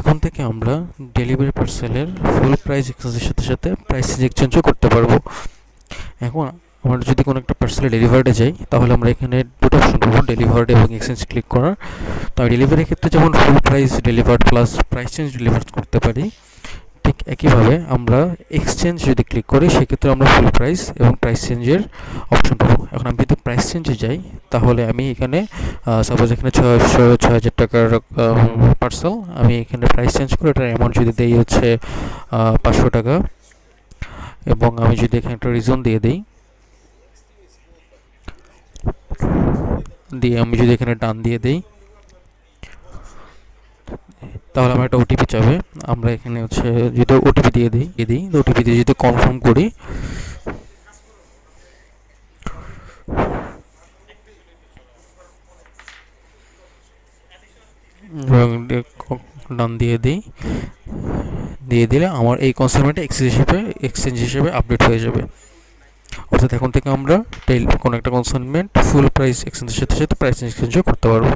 এখন থেকে আমরা ডেলিভারি পার্সেলের ফুল প্রাইস এক্সচেঞ্জের সাথে সাথে প্রাইস এক্সচেঞ্জও করতে পারবো। এখন আমরা যদি কোনো একটা পার্সেলে ডেলিভার্ডে যাই, তাহলে আমরা এখানে দুটো অপশন পাবো, ডেলিভার্ড এবং এক্সচেঞ্জ ক্লিক করার। তো আমি ডেলিভারির ক্ষেত্রে যেমন ফুল price delivered plus price change delivered করতে পারি, ঠিক একইভাবে আমরা এক্সচেঞ্জ যদি ক্লিক করি সেক্ষেত্রে আমরা ফুল প্রাইস এবং প্রাইস চেঞ্জের অপশন পাবো। এখন আমি যদি প্রাইস চেঞ্জে যাই, তাহলে আমি এখানে সাপোজ এখানে 6,000 টাকার পার্সেল, আমি এখানে প্রাইস চেঞ্জ করে এটার অ্যামাউন্ট যদি দিই হচ্ছে 500 টাকা, এবং আমি যদি এখানে একটা রিজন দিয়ে দিই, আমি যদি এখানে ডান দিয়ে দিই, তাহলে আমার একটা ওটিপি চাবে। আমরা এখানে হচ্ছে যদি ওটিপি দিয়ে দিই ওটিপি দিয়ে যদি কনফার্ম করি, ডান দিয়ে দিলে আমার এই কনসার্নমেন্টটা এক্সচেঞ্জ হিসেবে আপডেট হয়ে যাবে। অর্থাৎ এখন থেকে আমরা কোনো একটা কনসার্নমেন্ট ফুল প্রাইস এক্সচেঞ্জের সাথে সাথে প্রাইস এক্সচেঞ্জও করতে পারবো।